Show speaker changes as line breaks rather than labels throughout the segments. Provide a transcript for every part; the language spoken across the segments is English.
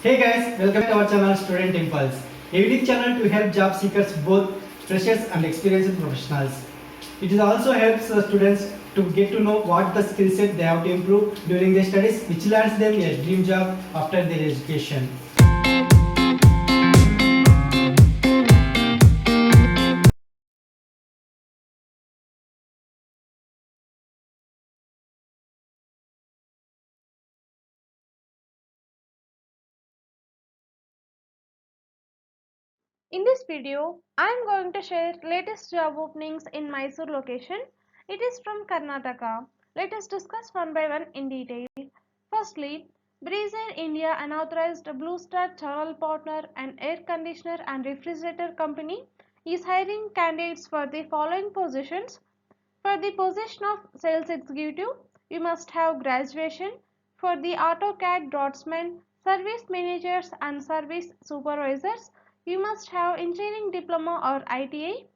Hey guys, welcome to our channel Student Impulse, a unique channel to help job seekers, both freshers and experienced professionals. It also helps students to get to know what the skill set they have to improve during their studies, which lands them a dream job after their education.
In this video, I am going to share latest job openings in Mysore location. It is from Karnataka. Let us discuss one by one in detail. Firstly, Breeze Air India, an authorized Blue Star channel partner and air conditioner and refrigerator company, is hiring candidates for the following positions. For the position of sales executive, you must have graduation. For the AutoCAD draftsman, service managers and service supervisors, you must have engineering diploma or ITI.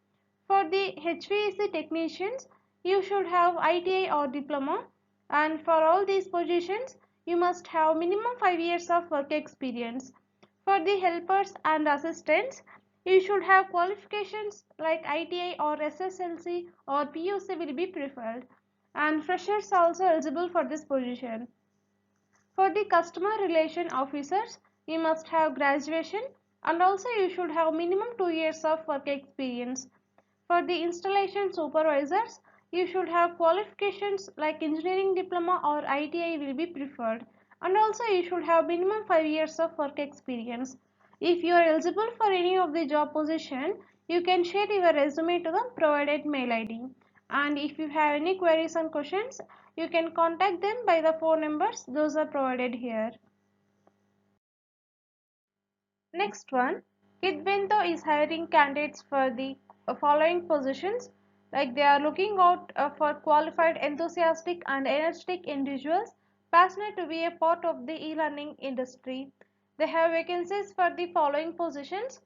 For the HVAC technicians, you should have ITI or diploma. And for all these positions, you must have minimum 5 years of work experience. For the helpers and assistants, you should have qualifications like ITI or SSLC or PUC will be preferred. And freshers are also eligible for this position. For the customer relation officers, you must have graduation and also you should have minimum 2 years of work experience. For the installation supervisors, you should have qualifications like engineering diploma or ITI will be preferred, and also you should have minimum 5 years of work experience. If you are eligible for any of the job position, you can share your resume to the provided mail ID. And if you have any queries and questions, you can contact them by the phone numbers those are provided here. Next one, Kidbento is hiring candidates for the following positions, like they are looking out for qualified, enthusiastic and energetic individuals passionate to be a part of the e-learning industry. They have vacancies for the following positions.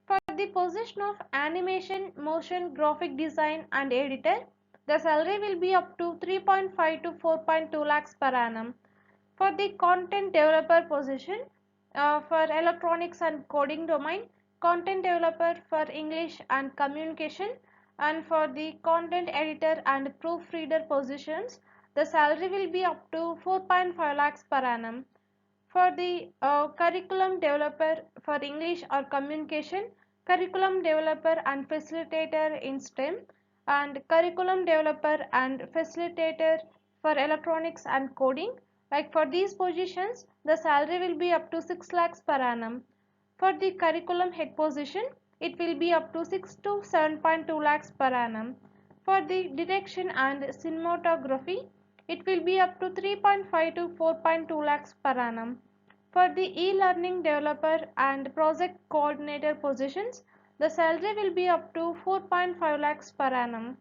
For the position of animation, motion, graphic design and editor, the salary will be up to 3.5 to 4.2 lakhs per annum. For the content developer position, for electronics and coding domain, content developer for English and communication, and for the content editor and proofreader positions, the salary will be up to 4.5 lakhs per annum. For the curriculum developer for English or communication, curriculum developer and facilitator in STEM, and curriculum developer and facilitator for electronics and coding. Like for these positions, the salary will be up to 6 lakhs per annum. For the curriculum head position, it will be up to 6 to 7.2 lakhs per annum. For the direction and cinematography, it will be up to 3.5 to 4.2 lakhs per annum. For the e-learning developer and project coordinator positions, the salary will be up to 4.5 lakhs per annum.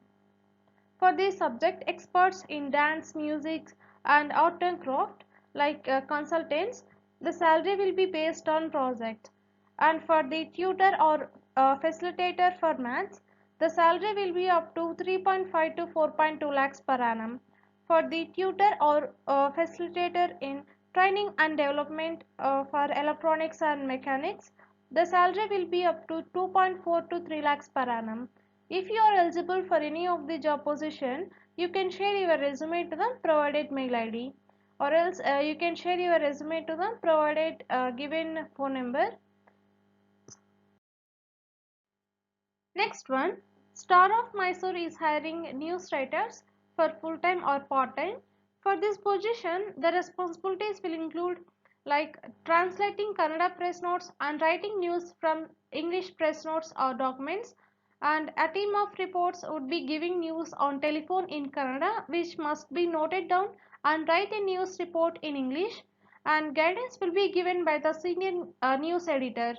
For the subject experts in dance, music and art and craft like consultants, the salary will be based on project. And for the tutor or facilitator for maths, the salary will be up to 3.5 to 4.2 lakhs per annum. For the tutor or facilitator in training and development for electronics and mechanics, the salary will be up to 2.4 to 3 lakhs per annum. If you are eligible for any of the job position, you can share your resume to the provided mail ID, or else you can share your resume to the provided given phone number. Next one, Star of Mysore is hiring news writers for full-time or part-time. For this position, the responsibilities will include like translating Kannada press notes and writing news from English press notes or documents, and a team of reports would be giving news on telephone in Kannada which must be noted down and write a news report in English, and guidance will be given by the senior news editor.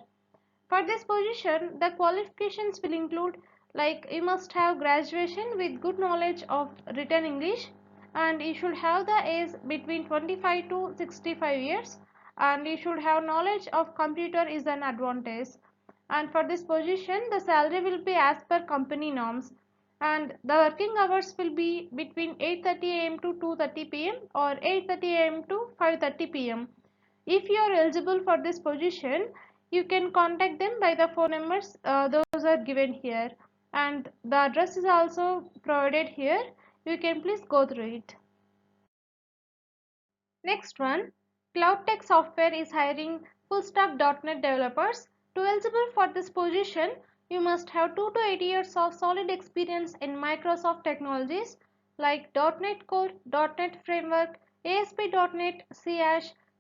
For this position, the qualifications will include like you must have graduation with good knowledge of written English, and you should have the age between 25 to 65 years, and you should have knowledge of computer is an advantage. And for this position, the salary will be as per company norms, and the working hours will be between 8:30 a.m. to 2:30 p.m. or 8:30 a.m. to 5:30 p.m. If you are eligible for this position, you can contact them by the phone numbers, those are given here, and the address is also provided here. You can please go through it. Next one, CloudTech Software is hiring full-stack .NET developers. To eligible for this position, you must have 2 to 8 years of solid experience in Microsoft technologies like .NET Core, .NET Framework, ASP.NET, C#,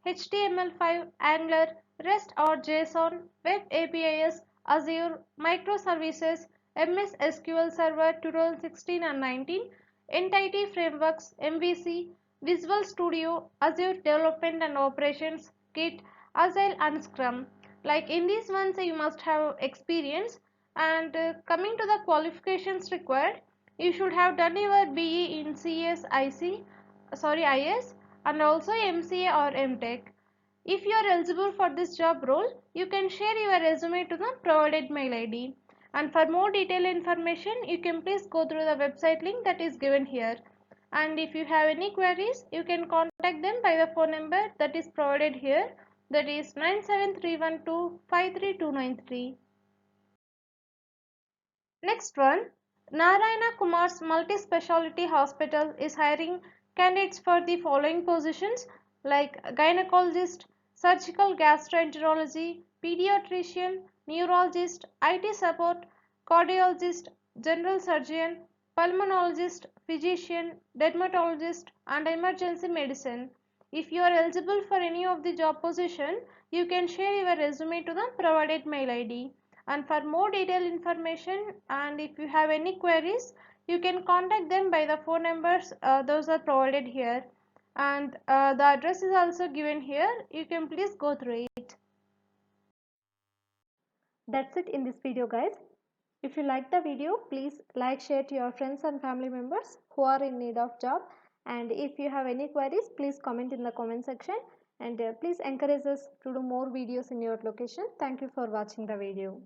HTML5, Angular, REST or JSON, Web APIs, Azure, Microservices, MS SQL Server 2016 and 19, Entity Frameworks, MVC, Visual Studio, Azure Development and Operations, Git, Agile and Scrum. Like in these ones you must have experience, and coming to the qualifications required, you should have done your BE in IS and also MCA or MTech. If you are eligible for this job role, you can share your resume to the provided mail ID. And for more detailed information, you can please go through the website link that is given here. And if you have any queries, you can contact them by the phone number that is provided here, that is 97312 Next one, Narayana Kumar's multi-specialty hospital is hiring candidates for the following positions like gynecologist, surgical gastroenterology, pediatrician, neurologist, IT support, cardiologist, general surgeon, pulmonologist, physician, dermatologist, and emergency medicine. If you are eligible for any of the job position, you can share your resume to the provided mail ID. And for more detailed information, and if you have any queries, you can contact them by the phone numbers, those are provided here, and the address is also given here. You can please go through it. That's it in this video, guys. If you like the video, please like, share to your friends and family members who are in need of job. And if you have any queries, please comment in the comment section, and please encourage us to do more videos in your location. Thank you for watching the video.